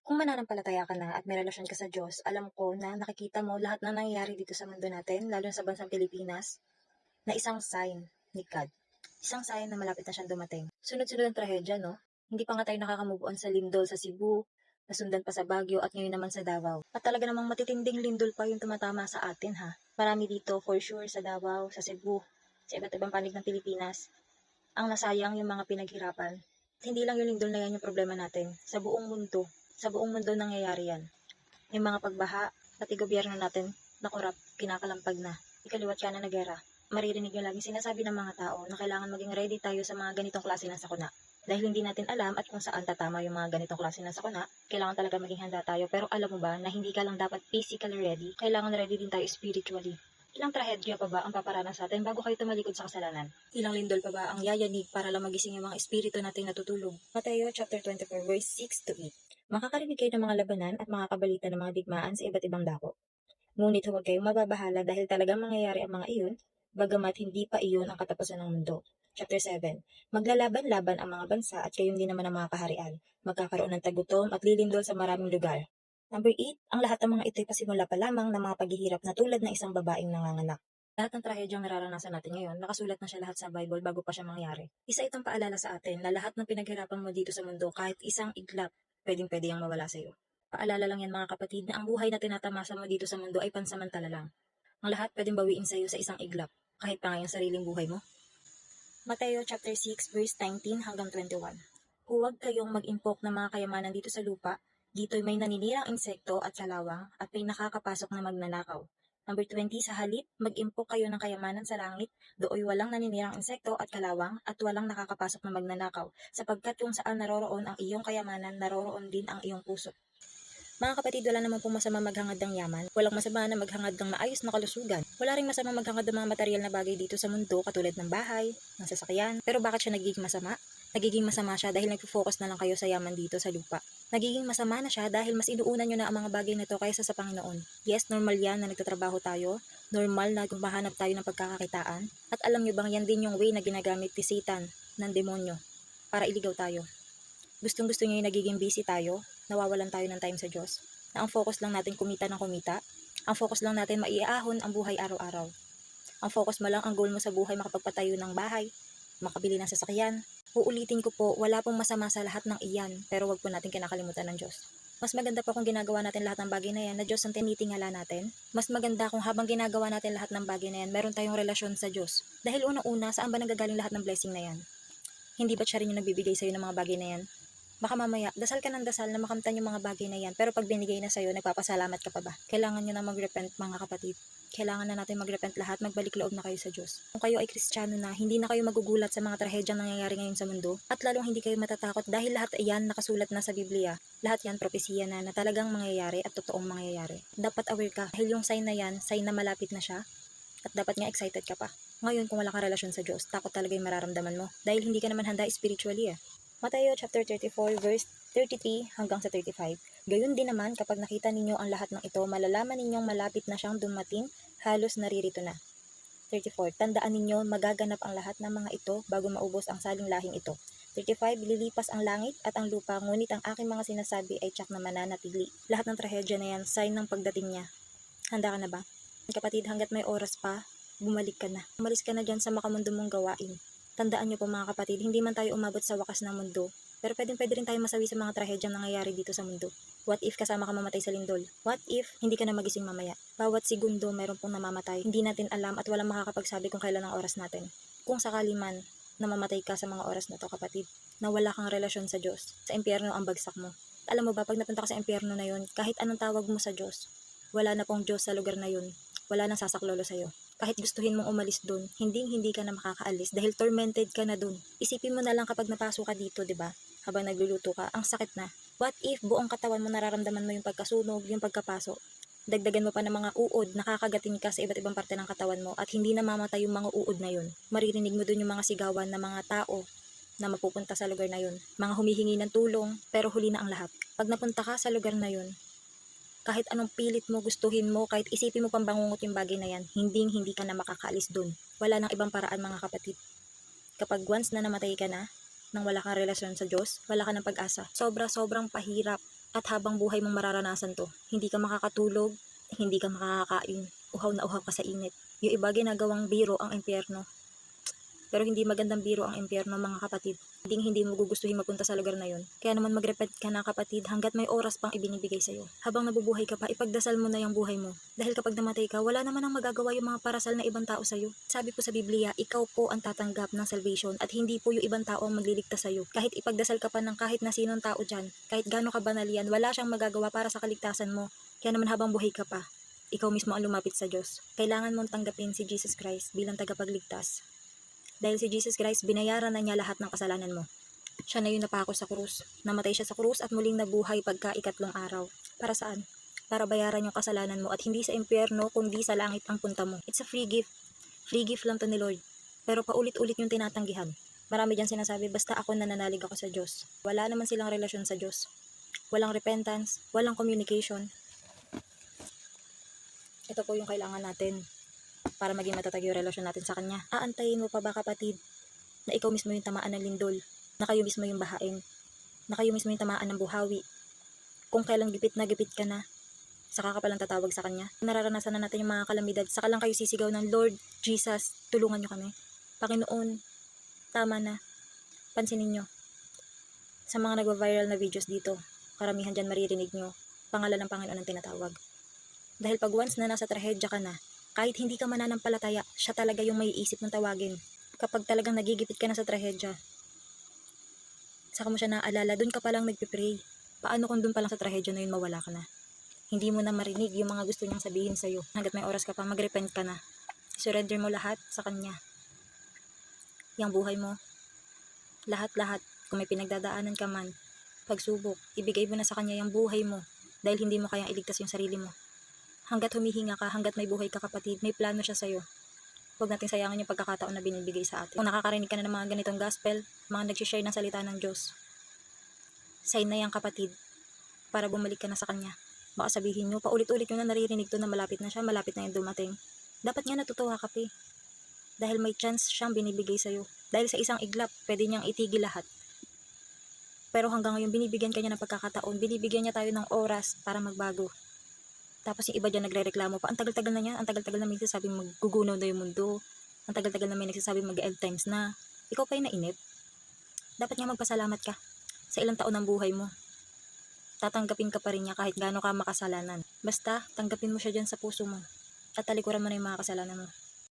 Kung mananampalataya ka na at may relasyon ka sa Diyos, alam ko na nakikita mo lahat ng nangyayari dito sa mundo natin, lalo na sa bansang Pilipinas, na isang sign ni God. Isang sign na malapit na siyang dumating. Sunod-sunod ang trahedya, no? Hindi pa nga tayo nakaka-move on sa lindol sa Cebu, nasundan pa sa Baguio at ngayon naman sa Davao. At talaga namang matitinding lindol pa yung tumatama sa atin, ha? Marami dito, for sure, sa Davao, sa Cebu, sa iba't ibang panig ng Pilipinas, ang nasayang yung mga pinaghirapan. At hindi lang yung lindol na yan yung problema natin. Sa buong mundo nangyayari yan. Yung mga pagbaha, pati gobyerno natin na korap, kinakalampag na. Ikaliwat ka na gera. Maririnig yung laging sinasabi ng mga tao na kailangan maging ready tayo sa mga ganitong klase ng sakuna. Dahil hindi natin alam at kung saan tatama yung mga ganitong klase ng sakuna, kailangan talaga maging handa tayo. Pero alam mo ba na hindi ka lang dapat physically ready, kailangan ready din tayo spiritually. Ilang trahedya pa ba ang paparanas sa atin bago kayo tumalikod sa kasalanan? Ilang lindol pa ba ang yayanig para lang magising yung mga espiritu nating natutulog? Mateo chapter 24 verse 6 to 8. Makakarinig kayo ng mga labanan at makakabalita ng mga digmaan sa iba't ibang dako. Ngunit huwag kayong mababahala dahil talagang mangyayari ang mga iyon, bagamat hindi pa iyon ang katapusan ng mundo. Chapter 7. Maglalaban-laban ang mga bansa at gayon din naman ang mga kaharian. Magkakaroon ng tagutom at lilindol sa maraming lugar. Number 8. Ang lahat ng mga ito'y pasimula pa lamang ng mga paghihirap na tulad ng isang babaeng nanganganak. Lahat ng trahedyang nararanasan natin ngayon, nakasulat na siya lahat sa Bible bago pa siya mangyari. Isa itong paalala sa atin na lahat ng pinaghirapan mo dito sa mundo, kahit isang iglap, pwedeng-pwede ang mawala sa iyo. Paalala lang yan mga kapatid na ang buhay na tinatamasa mo dito sa mundo ay pansamantala lang. Ang lahat pwedeng bawiin sa iyo sa isang iglap, kahit pa ngayong sariling buhay mo. Mateo chapter 6 verse 19 hanggang 21. Huwag kayong mag-impok ng mga kayamanan dito sa lupa. Dito'y may naninirang insekto at salawang at may nakakapasok na magnanakaw. Number 20, sa halip, mag-impok kayo ng kayamanan sa langit, dooy walang naninirang insekto at kalawang at walang nakakapasok na magnanakaw, sapagkat kung saan naroroon ang iyong kayamanan, naroroon din ang iyong puso. Mga kapatid, wala naman pong masama maghangad ng yaman. Walang masama na maghangad ng maayos na kalusugan. Wala ring masama maghangad ng mga material na bagay dito sa mundo katulad ng bahay, ng sasakyan. Pero bakit siya nagiging masama? Nagiging masama siya dahil nagpo-focus na lang kayo sa yaman dito sa lupa. Nagiging masama na siya dahil mas inuunan nyo na ang mga bagay na to kaysa sa Panginoon. Yes, normal yan na nagtatrabaho tayo. Normal na gumahanap tayo ng pagkakakitaan. At alam nyo bang yan din yung way na ginagamit ni Satan ng demonyo para iligaw tayo. Gustong-gusto niya yung nagiging busy tayo, nawawalan tayo ng time sa Diyos, na ang focus lang natin kumita ng kumita, ang focus lang natin maiahon ang buhay araw-araw. Ang focus mo lang, ang goal mo sa buhay, makapagpatayo ng bahay, makabili ng sasakyan. Uulitin ko po, wala pong masama sa lahat ng iyan, pero wag po natin kinakalimutan ng Diyos. Mas maganda pa kung ginagawa natin lahat ng bagay na yan na Diyos ang tinitingala natin. Mas maganda kung habang ginagawa natin lahat ng bagay na yan, meron tayong relasyon sa Diyos. Dahil unang-una, saan ba nanggagaling lahat ng blessing na yan? Hindi ba siya rin yung nagbibigay sa'yo ng mga bagay na yan? Baka mamaya, dasal ka ng dasal na makamtan yung mga bagay na yan, pero pag binigay na sa'yo, nagpapasalamat ka pa ba? Kailangan nyo na mag-repent mga kapatid. Kailangan na natin mag-repent lahat, magbalik loob na kayo sa Diyos. Kung kayo ay Kristiyano na, hindi na kayo magugulat sa mga trahedyang nangyayari ngayon sa mundo, at lalong hindi kayo matatakot dahil lahat yan nakasulat na sa Biblia. Lahat yan propesiya na talagang mangyayari at totoong mangyayari. Dapat aware ka, dahil yung sign na yan, sign na malapit na siya, at dapat nga excited ka pa. Ngayon, kung wala kang relasyon sa Diyos, takot talaga yung mararamdaman mo, dahil hindi ka naman handa spiritually. Mateo chapter 34 verse 33 hanggang sa 35. Gayon din naman kapag nakita ninyo ang lahat ng ito, malalaman ninyong malapit na siyang dumating, halos naririto na. 34. Tandaan ninyo, magaganap ang lahat ng mga ito bago maubos ang saling lahing ito. 35. Lilipas ang langit at ang lupa, ngunit ang aking mga sinasabi ay tiyak na mananatili. Lahat ng trahedya na yan, sign ng pagdating niya. Handa ka na ba? Kapatid, hanggat may oras pa, bumalik ka na. Umalis ka na dyan sa makamundo mong gawain. Tandaan nyo po mga kapatid, hindi man tayo umabot sa wakas ng mundo, pero pwede rin tayo masawi sa mga trahedyang nangyayari dito sa mundo. What if kasama ka mamatay sa lindol? What if hindi ka na magising mamaya? Bawat segundo meron pong namamatay. Hindi natin alam at walang makakapagsabi kung kailan ang oras natin. Kung sakali man na mamatay ka sa mga oras na to kapatid, na wala kang relasyon sa Diyos, sa impyerno ang bagsak mo. Alam mo ba, pag napunta ka sa impyerno na yun, kahit anong tawag mo sa Diyos, wala na pong Diyos sa lugar na yun. Wala nang sasaklolo sa'yo. Kahit gustuhin mong umalis dun, hindi ka na makakaalis dahil tormented ka na dun. Isipin mo na lang kapag napasok ka dito, 'di ba? Habang nagluluto ka, ang sakit na. What if buong katawan mo nararamdaman mo yung pagkasunog, yung pagkapasok? Dagdagan mo pa ng mga uod, nakakagatin ka sa iba't ibang parte ng katawan mo at hindi namamatay yung mga uod na yun. Maririnig mo dun yung mga sigawan ng mga tao na mapupunta sa lugar na yun. Mga humihingi ng tulong, pero huli na ang lahat. Pag napunta ka sa lugar na yun, kahit anong pilit mo, gustuhin mo, kahit isipin mo pang bangungot yung bagay na yan, hindi ka na makakaalis dun. Wala nang ibang paraan mga kapatid. Kapag once na namatay ka na, nang wala kang relasyon sa Diyos, wala ka ng pag-asa. Sobrang pahirap. At habang buhay mong mararanasan to, hindi ka makakatulog, hindi ka makakakain, uhaw na uhaw ka sa init. Yung iba ginagawang biro ang impyerno. Pero hindi magandang biro ang impyerno, mga kapatid. Hindi mo gugustuhin mapunta sa lugar na yun. Kaya naman mag-repent ka na, kapatid, hanggat may oras pang ibinibigay sa'yo. Habang nabubuhay ka pa, ipagdasal mo na yung buhay mo. Dahil kapag namatay ka, wala naman ang magagawa yung mga parasal na ibang tao sa'yo. Sabi po sa Biblia, ikaw po ang tatanggap ng salvation at hindi po yung ibang tao ang magliligtas sa'yo. Kahit ipagdasal ka pa ng kahit na sinong tao dyan, kahit gaano ka banal yan, wala siyang magagawa para sa kaligtasan mo. Kaya naman habang buhay ka pa, ikaw mismo ang lumapit sa Diyos. Kailangan mong tanggapin si Jesus Christ bilang tagapagligtas. Dahil si Jesus Christ, binayaran na niya lahat ng kasalanan mo. Siya na yung napako sa krus. Namatay siya sa krus at muling nabuhay pagka ikatlong araw. Para saan? Para bayaran yung kasalanan mo at hindi sa impyerno kundi sa langit ang punta mo. It's a free gift. Free gift lang to ni Lord. Pero paulit-ulit yung tinatanggihan. Marami dyan sinasabi, basta ako nananalig ako sa Diyos. Wala naman silang relasyon sa Diyos. Walang repentance, walang communication. Ito po yung kailangan natin para maging matatag yung relasyon natin sa Kanya. Aantayin mo pa ba, kapatid, na ikaw mismo yung tamaan ng lindol, na kayo mismo yung bahain, na kayo mismo yung tamaan ng buhawi? Kung kailang gipit na gipit ka na, saka ka palang tatawag sa Kanya. Nararanasan na natin yung mga kalamidad, saka lang kayo sisigaw ng, Lord Jesus, tulungan nyo kami. Panginoon, tama na. Pansinin nyo. Sa mga nagwa-viral na videos dito, karamihan dyan maririnig nyo, pangalan ng Panginoon ang tinatawag. Dahil pag once na nasa trahedya ka na, kahit hindi ka mananampalataya, siya talaga yung may isip mong tawagin. Kapag talagang nagigipit ka na sa trahedya, saka mo siya naaalala, dun ka palang nagpipray. Paano kung dun palang sa trahedya na yun mawala ka na? Hindi mo na marinig yung mga gusto niyang sabihin sa'yo. Hanggat may oras ka pa, mag-repent ka na. Surrender mo lahat sa Kanya. Yang buhay mo, lahat-lahat, kung may pinagdadaanan ka man, pagsubok, ibigay mo na sa Kanya yung buhay mo dahil hindi mo kayang iligtas yung sarili mo. Hanggat humihinga ka, hanggat may buhay ka, kapatid, may plano siya sa'yo. Huwag natin sayangin yung pagkakataon na binibigay sa atin. Kung nakakarinig ka na ng mga ganitong gospel, mga nag-share ng salita ng Diyos, sign na yan, kapatid, para bumalik ka na sa Kanya. Baka sabihin nyo, paulit-ulit nyo na naririnig to na malapit na siya, malapit na yung dumating. Dapat nga natutuwa ka pa. Dahil may chance siyang binibigay sa'yo. Dahil sa isang iglap, pwede niyang itigil lahat. Pero hanggang ngayon, binibigyan ka niya ng pagkakataon, binibigyan niya tayo ng oras para magbago. Tapos yung iba dyan nagre-reklamo pa, ang tagal-tagal na niya, ang tagal-tagal na may nagsasabing maggugunaw na yung mundo, ang tagal-tagal na may nagsasabing mag-end times na. Ikaw pa yung nainip. Dapat nga magpasalamat ka sa ilang taon ng buhay mo. Tatanggapin ka pa rin niya kahit gaano ka makasalanan. Basta, tanggapin mo siya dyan sa puso mo at talikuran mo na yung mga kasalanan mo.